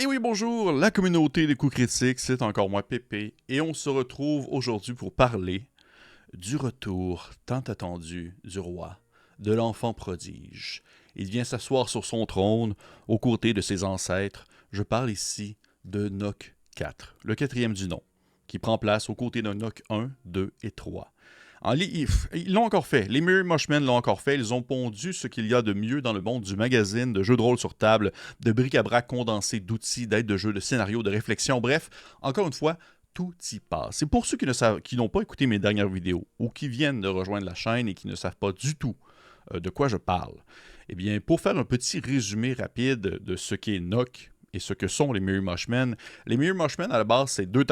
Et oui, bonjour, la communauté des coups critiques, c'est encore moi Pépé, et on se retrouve aujourd'hui pour parler du retour tant attendu du roi, de l'enfant prodige. Il vient s'asseoir sur son trône, aux côtés de ses ancêtres. Je parle ici de Nock 4, le quatrième du nom, qui prend place aux côtés de Nock 1, 2 et 3. Ils l'ont encore fait. Les Merry Mushmen l'ont encore fait. Ils ont pondu ce qu'il y a de mieux dans le monde du magazine, de jeux de rôle sur table, de bric-à-brac condensé, d'outils, d'aides de jeu, de scénarios, de réflexion. Bref, encore une fois, tout y passe. Et pour ceux qui n'ont pas écouté mes dernières vidéos ou qui viennent de rejoindre la chaîne et qui ne savent pas du tout de quoi je parle, eh bien, pour faire un petit résumé rapide de ce qu'est Nock et ce que sont les Merry Mushmen. Les Merry Mushmen, à la base, c'est deux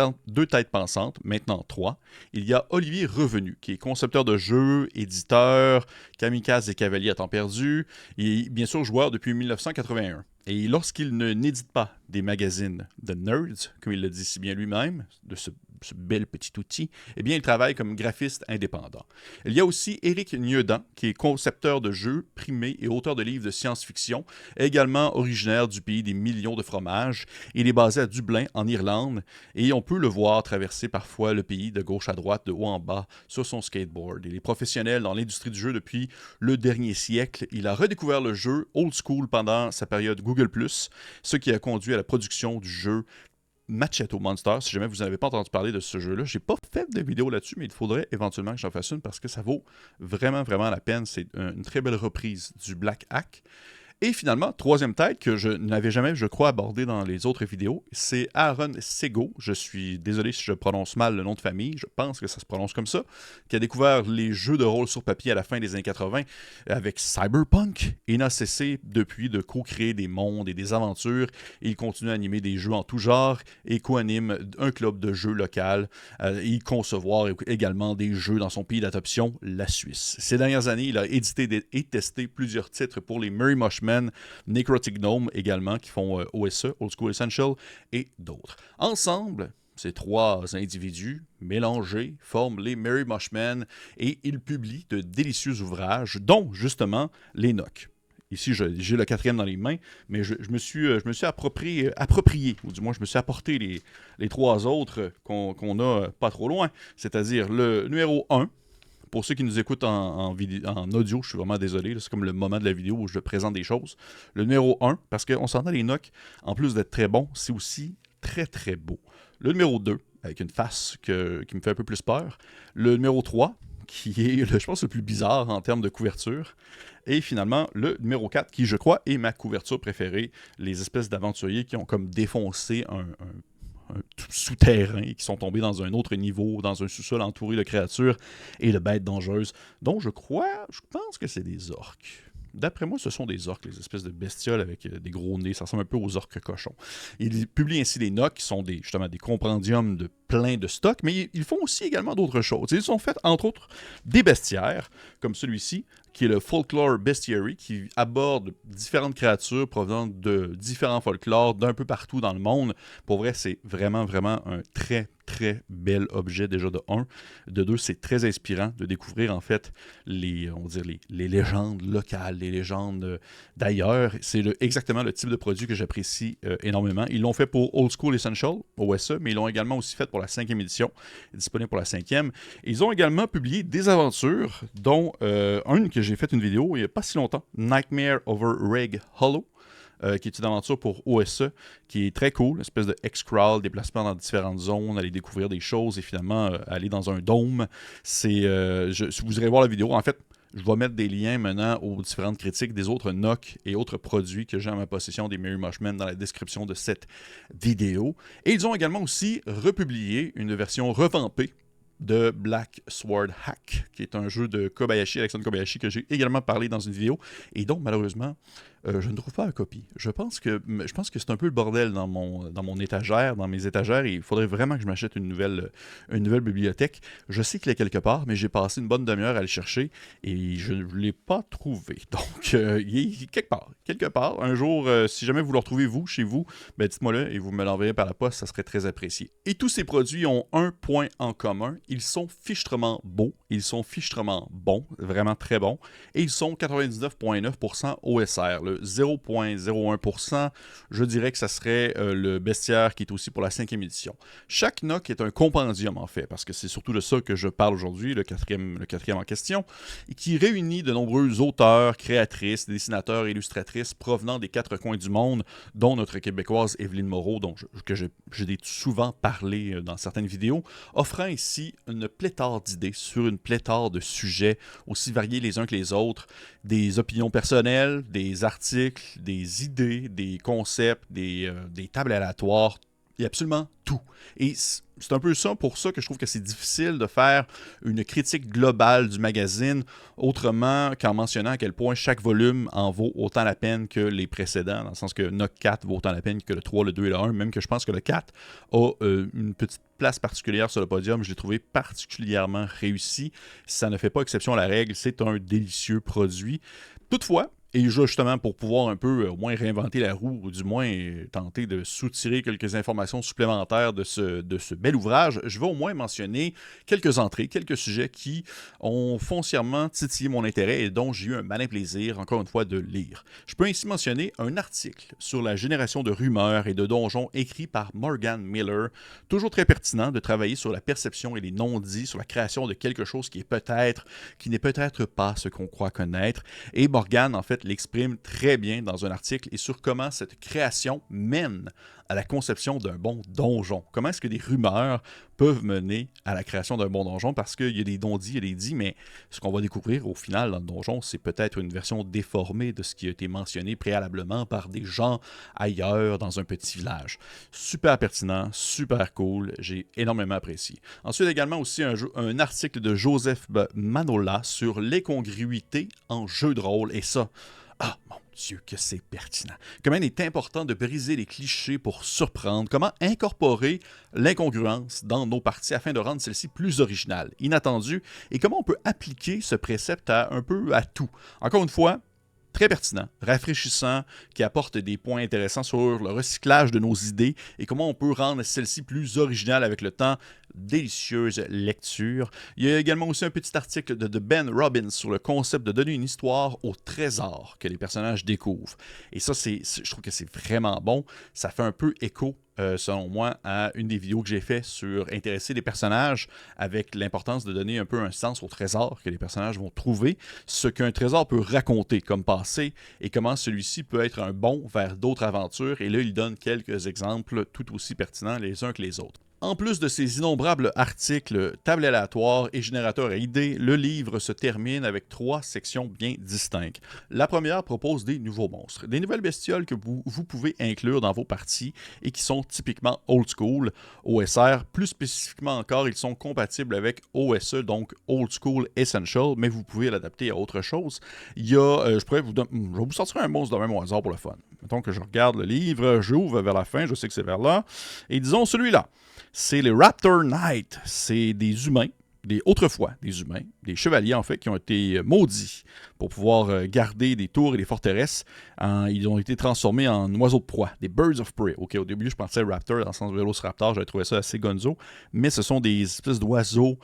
têtes pensantes, maintenant trois. Il y a Olivier Revenu, qui est concepteur de jeux, éditeur, kamikaze et cavalier à temps perdu, et bien sûr joueur depuis 1981. Et lorsqu'il n'édite pas des magazines de nerds, comme il le dit si bien lui-même, de ce bel petit outil, eh bien, il travaille comme graphiste indépendant. Il y a aussi Éric Nieudant, qui est concepteur de jeux, primé et auteur de livres de science-fiction, également originaire du pays des millions de fromages. Il est basé à Dublin, en Irlande, et on peut le voir traverser parfois le pays de gauche à droite, de haut en bas, sur son skateboard. Il est professionnel dans l'industrie du jeu depuis le dernier siècle. Il a redécouvert le jeu old school pendant sa période Google+, ce qui a conduit à la production du jeu Machete Monster. Si jamais vous n'avez pas entendu parler de ce jeu-là, j'ai pas fait de vidéo là-dessus, mais il faudrait éventuellement que j'en fasse une parce que ça vaut vraiment, vraiment la peine. C'est une très belle reprise du Black Hack. Et finalement, troisième tête que je n'avais jamais, je crois, abordé dans les autres vidéos, c'est Aaron Sego. Je suis désolé si je prononce mal le nom de famille, je pense que ça se prononce comme ça, qui a découvert les jeux de rôle sur papier à la fin des années 80 avec Cyberpunk et n'a cessé depuis de co-créer des mondes et des aventures. Et il continue à animer des jeux en tout genre et co-anime un club de jeux local et concevoir également des jeux dans son pays d'adoption, la Suisse. Ces dernières années, il a édité et testé plusieurs titres pour les Merry Mushmen, Necrotic Gnome également, qui font OSE, Old School Essential, et d'autres. Ensemble, ces trois individus mélangés forment les Merry Mushmen et ils publient de délicieux ouvrages, dont justement les Nock. Ici, j'ai le quatrième dans les mains, mais je me suis approprié, ou du moins je me suis apporté les trois autres qu'on a pas trop loin, c'est-à-dire le numéro 1. Pour ceux qui nous écoutent en audio, je suis vraiment désolé, c'est comme le moment de la vidéo où je présente des choses. Le numéro 1, parce qu'on s'entend les Nock, en plus d'être très bon, c'est aussi très très beau. Le numéro 2, avec une face qui me fait un peu plus peur. Le numéro 3, qui est, je pense, le plus bizarre en termes de couverture. Et finalement, le numéro 4, qui, je crois, est ma couverture préférée. Les espèces d'aventuriers qui ont comme défoncé un souterrain et qui sont tombés dans un autre niveau, dans un sous-sol entouré de créatures et de bêtes dangereuses, dont je pense que c'est des orques. D'après moi, ce sont des orques, les espèces de bestioles avec des gros nez. Ça ressemble un peu aux orques cochons. Ils publient ainsi des Nock, qui sont justement des compendiums de plein de stocks, mais ils font aussi également d'autres choses. Ils ont fait, entre autres, des bestiaires, comme celui-ci, qui est le Folklore Bestiary, qui aborde différentes créatures provenant de différents folklores d'un peu partout dans le monde. Pour vrai, c'est vraiment, vraiment un très, très bel objet déjà de 1. De 2, c'est très inspirant de découvrir en fait les légendes locales, les légendes d'ailleurs. C'est exactement le type de produit que j'apprécie énormément. Ils l'ont fait pour Old School Essential, OSE, mais ils l'ont également aussi fait pour la 5e édition, disponible pour la 5e. Ils ont également publié des aventures, dont une que j'ai fait une vidéo il n'y a pas si longtemps, Nightmare Over Reg Hollow. Qui est une aventure pour OSE, qui est très cool, une espèce de X-Crawl, déplacement dans différentes zones, aller découvrir des choses et finalement aller dans un dôme. Vous irez voir la vidéo. En fait, je vais mettre des liens maintenant aux différentes critiques des autres Nock et autres produits que j'ai en ma possession des Merry Mushmen dans la description de cette vidéo. Et ils ont également aussi republié une version revampée de Black Sword Hack, qui est un jeu de Kobayashi, Alexandre Kobayashi, que j'ai également parlé dans une vidéo, et donc malheureusement, je ne trouve pas la copie. Je pense que c'est un peu le bordel dans mon étagère, dans mes étagères, et il faudrait vraiment que je m'achète une nouvelle bibliothèque. Je sais qu'il est quelque part, mais j'ai passé une bonne demi-heure à le chercher, et je ne l'ai pas trouvé. Donc, il est quelque part. Un jour, si jamais vous le retrouvez, vous, chez vous, ben, dites-moi-le, et vous me l'enverrez par la poste, ça serait très apprécié. Et tous ces produits ont un point en commun, ils sont fichtrement beaux ils sont fichtrement bons, vraiment très bons, et ils sont 99,9% OSR. Le 0,01%, je dirais que ça serait le bestiaire qui est aussi pour la 5e édition. Chaque NOC est un compendium, en fait, parce que c'est surtout de ça que je parle aujourd'hui, le quatrième en question, et qui réunit de nombreux auteurs, créatrices, dessinateurs et illustratrices provenant des 4 coins du monde, dont notre Québécoise Evelyne Moreau, dont j'ai souvent parlé dans certaines vidéos, offrant ici une pléthore d'idées sur une pléthore de sujets aussi variés les uns que les autres, des opinions personnelles, des articles, des idées, des concepts, des tables aléatoires, il y a absolument tout. Et c'est un peu ça pour ça que je trouve que c'est difficile de faire une critique globale du magazine autrement qu'en mentionnant à quel point chaque volume en vaut autant la peine que les précédents, dans le sens que NOC 4 vaut autant la peine que le 3, le 2 et le 1, même que je pense que le 4 a une petite place particulière sur le podium. Je l'ai trouvé particulièrement réussi. Ça ne fait pas exception à la règle, c'est un délicieux produit. Toutefois, et justement, pour pouvoir un peu au moins réinventer la roue, ou du moins tenter de soutirer quelques informations supplémentaires de ce bel ouvrage, je vais au moins mentionner quelques entrées, quelques sujets qui ont foncièrement titillé mon intérêt et dont j'ai eu un malin plaisir, encore une fois, de lire. Je peux ainsi mentionner un article sur la génération de rumeurs et de donjons écrit par Morgan Miller, toujours très pertinent de travailler sur la perception et les non-dits, sur la création de quelque chose qui n'est peut-être pas ce qu'on croit connaître. Et Morgan, en fait, l'exprime très bien dans un article et sur comment cette création mène à la conception d'un bon donjon. Comment est-ce que des rumeurs peuvent mener à la création d'un bon donjon, parce qu'il y a des non-dits, il y a des dits, mais ce qu'on va découvrir au final dans le donjon, c'est peut-être une version déformée de ce qui a été mentionné préalablement par des gens ailleurs dans un petit village. Super pertinent, super cool, j'ai énormément apprécié. Ensuite également aussi un article de Joseph Manola sur l'incongruité en jeu de rôle, et ça, ah mon Dieu que c'est pertinent. Comment il est important de briser les clichés pour surprendre, comment incorporer l'incongruence dans nos parties afin de rendre celle-ci plus originale, inattendue, et comment on peut appliquer ce précepte un peu à tout. Encore une fois, très pertinent, rafraîchissant, qui apporte des points intéressants sur le recyclage de nos idées et comment on peut rendre celle-ci plus originale avec le temps. Délicieuse lecture. Il y a également aussi un petit article de Ben Robbins sur le concept de donner une histoire au trésor que les personnages découvrent. Et ça, je trouve que c'est vraiment bon. Ça fait un peu écho, selon moi, à une des vidéos que j'ai fait sur intéresser les personnages avec l'importance de donner un peu un sens au trésor que les personnages vont trouver, ce qu'un trésor peut raconter comme passé et comment celui-ci peut être un bond vers d'autres aventures. Et là, il donne quelques exemples tout aussi pertinents les uns que les autres. En plus de ces innombrables articles, tables aléatoires et générateurs à idées, le livre se termine avec 3 sections bien distinctes. La première propose des nouveaux monstres, des nouvelles bestioles que vous pouvez inclure dans vos parties et qui sont typiquement old school, OSR. Plus spécifiquement encore, ils sont compatibles avec OSE, donc Old School Essential, mais vous pouvez l'adapter à autre chose. Il y a, je vais vous sortir un monstre de même au hasard pour le fun. Mettons que je regarde le livre, j'ouvre vers la fin, je sais que c'est vers là, et disons celui-là. C'est les Raptor Knights. C'est des humains, autrefois des humains, des chevaliers en fait, qui ont été maudits pour pouvoir garder des tours et des forteresses. Ils ont été transformés en oiseaux de proie, des Birds of Prey. Okay, au début, je pensais Raptor dans le sens de Velociraptor, j'avais trouvé ça assez gonzo, mais ce sont des espèces d'oiseaux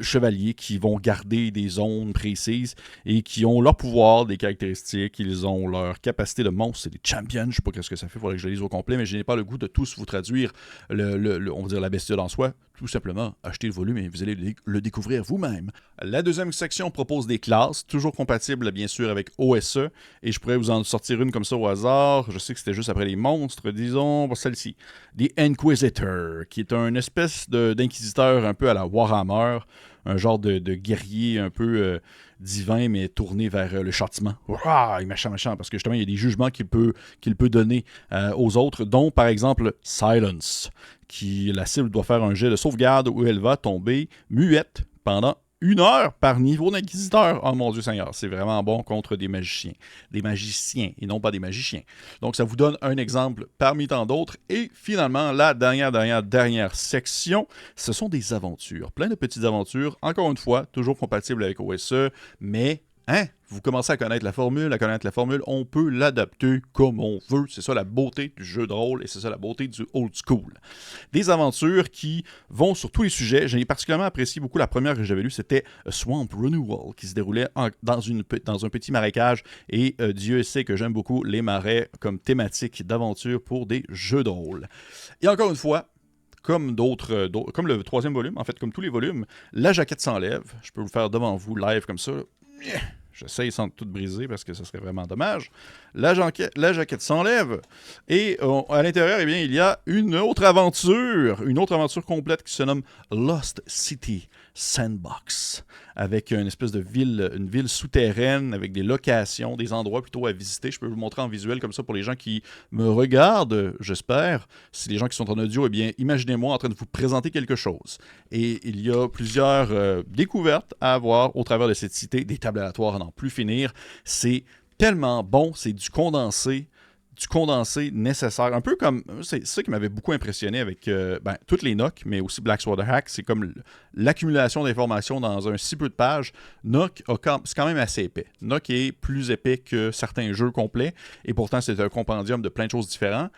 chevaliers qui vont garder des zones précises et qui ont leur pouvoir, des caractéristiques, ils ont leur capacité de monstre, c'est des champions, je sais pas ce que ça fait, il faudrait que je le lise au complet, mais je n'ai pas le goût de tous vous traduire on va dire la bestiole en soi. Tout simplement, achetez le volume et vous allez le découvrir vous-même. La deuxième section propose des classes, toujours compatibles bien sûr avec OSE, et je pourrais vous en sortir une comme ça au hasard. Je sais que c'était juste après les monstres, disons celle-ci. The Inquisitor, qui est une espèce d'inquisiteur un peu à la Warhammer, un genre de guerrier un peu divin, mais tourné vers le châtiment. Ouah, méchant, parce que justement, il y a des jugements qu'il peut donner aux autres, dont par exemple Silence, qui la cible doit faire un jet de sauvegarde où elle va tomber muette pendant 1 heure par niveau d'inquisiteur. Oh mon Dieu Seigneur, c'est vraiment bon contre des magiciens et non pas des magiciens. Donc ça vous donne un exemple parmi tant d'autres. Et finalement, la dernière section, ce sont des aventures. Plein de petites aventures, encore une fois, toujours compatibles avec OSE, mais Hein? Vous commencez à connaître la formule, on peut l'adapter comme on veut. C'est ça la beauté du jeu de rôle et c'est ça la beauté du old school. Des aventures qui vont sur tous les sujets. J'ai particulièrement apprécié beaucoup la première que j'avais lue, c'était Swamp Renewal, qui se déroulait dans un petit marécage. Et Dieu sait que j'aime beaucoup les marais comme thématique d'aventure pour des jeux de rôle. Et encore une fois, comme le troisième volume, en fait, comme tous les volumes, la jaquette s'enlève. Je peux vous faire devant vous live comme ça. J'essaye sans tout briser parce que ce serait vraiment dommage. La jaquette s'enlève et à l'intérieur, eh bien, il y a une autre aventure complète qui se nomme Lost City Sandbox, avec une espèce de une ville souterraine avec des locations, des endroits plutôt à visiter. Je peux vous montrer en visuel comme ça pour les gens qui me regardent, j'espère. Si les gens qui sont en audio, eh bien, imaginez-moi en train de vous présenter quelque chose. Et il y a plusieurs découvertes à avoir au travers de cette cité, des tables aléatoires à n'en plus finir. C'est tellement bon, c'est du condensé nécessaire. Un peu comme, c'est ça qui m'avait beaucoup impressionné avec toutes les NOC, mais aussi Blackswater Hack, c'est comme l'accumulation d'informations dans un si peu de pages. NOC, c'est quand même assez épais. NOC est plus épais que certains jeux complets, et pourtant c'est un compendium de plein de choses différentes.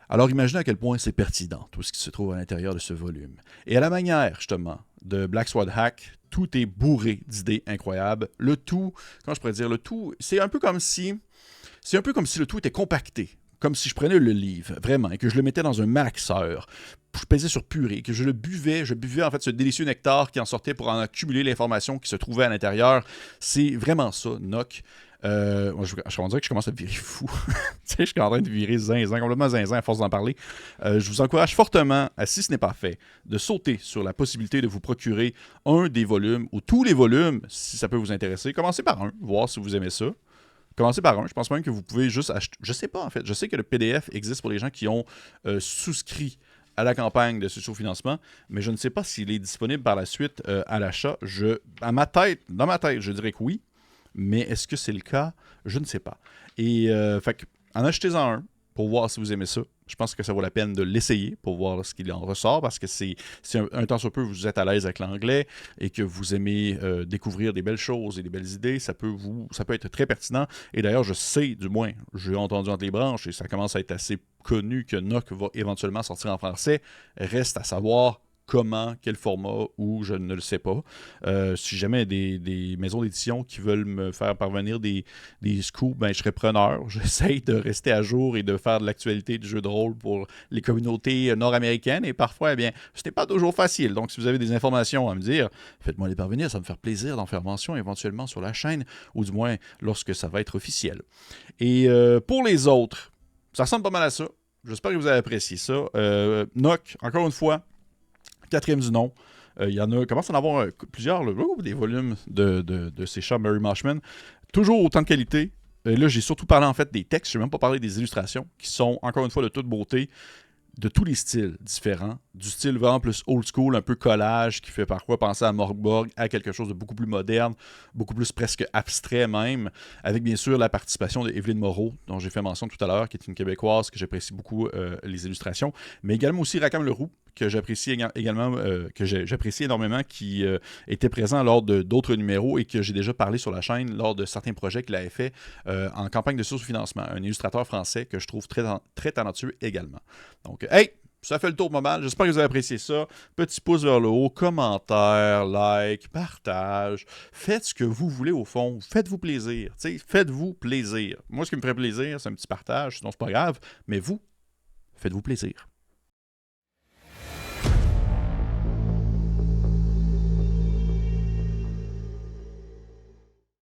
Alors imaginez à quel point c'est pertinent, tout ce qui se trouve à l'intérieur de ce volume. Et à la manière, justement, de Blackswater Hack, tout est bourré d'idées incroyables. Le tout, comment je pourrais dire, le tout, c'est un peu comme si le tout était compacté. Comme si je prenais le livre, vraiment, et que je le mettais dans un malaxeur. Je pesais sur purée, que je buvais en fait ce délicieux nectar qui en sortait pour en accumuler l'information qui se trouvait à l'intérieur. C'est vraiment ça, NOC. Je dirais que je commence à virer fou. Tu sais, je suis en train de virer complètement zinzin à force d'en parler. Je vous encourage fortement, si ce n'est pas fait, de sauter sur la possibilité de vous procurer un des volumes, ou tous les volumes, si ça peut vous intéresser. Commencez par un, voir si vous aimez ça. Commencez par un. Je pense même que vous pouvez juste acheter. Je sais pas, en fait. Je sais que le PDF existe pour les gens qui ont souscrit à la campagne de sous-financement, mais je ne sais pas s'il est disponible par la suite à l'achat. Dans ma tête, je dirais que oui, mais est-ce que c'est le cas? Je ne sais pas. Et en achetez-en un pour voir si vous aimez ça. Je pense que ça vaut la peine de l'essayer pour voir ce qu'il en ressort, parce que si un temps soit peu vous êtes à l'aise avec l'anglais et que vous aimez découvrir des belles choses et des belles idées, ça peut être très pertinent. Et d'ailleurs, je sais, du moins, j'ai entendu entre les branches, et ça commence à être assez connu que NOC va éventuellement sortir en français. Reste à savoir comment, quel format, ou je ne le sais pas. Si jamais des maisons d'édition qui veulent me faire parvenir des scoops, ben, je serais preneur. J'essaye de rester à jour et de faire de l'actualité du jeu de rôle pour les communautés nord-américaines, et parfois, eh bien, ce n'est pas toujours facile. Donc, si vous avez des informations à me dire, faites-moi les parvenir, ça va me faire plaisir d'en faire mention éventuellement sur la chaîne, ou du moins lorsque ça va être officiel. Et pour les autres, ça ressemble pas mal à ça. J'espère que vous avez apprécié ça. NOC, encore une fois, 4e du nom. Il y en a, commence à en avoir plusieurs, des volumes de ces chats Mary Marshman. Toujours autant de qualité. Là, j'ai surtout parlé en fait des textes. Je n'ai même pas parlé des illustrations qui sont encore une fois de toute beauté, de tous les styles différents. Du style vraiment plus old school, un peu collage, qui fait parfois penser à Morgborg, à quelque chose de beaucoup plus moderne, beaucoup plus presque abstrait même, avec bien sûr la participation d'Evelyne Moreau, dont j'ai fait mention tout à l'heure, qui est une Québécoise, que j'apprécie beaucoup les illustrations, mais également aussi Rakam Leroux, que j'apprécie également, j'apprécie énormément, qui était présent lors d'autres numéros et que j'ai déjà parlé sur la chaîne lors de certains projets qu'il avait fait en campagne de source-financement. Un illustrateur français que je trouve très, très talentueux également. Donc, hey! Ça fait le tour pas mal. J'espère que vous avez apprécié ça. Petit pouce vers le haut, commentaire, like, partage. Faites ce que vous voulez au fond. Faites-vous plaisir. T'sais, faites-vous plaisir. Moi, ce qui me ferait plaisir, c'est un petit partage, sinon c'est pas grave. Mais vous, faites-vous plaisir.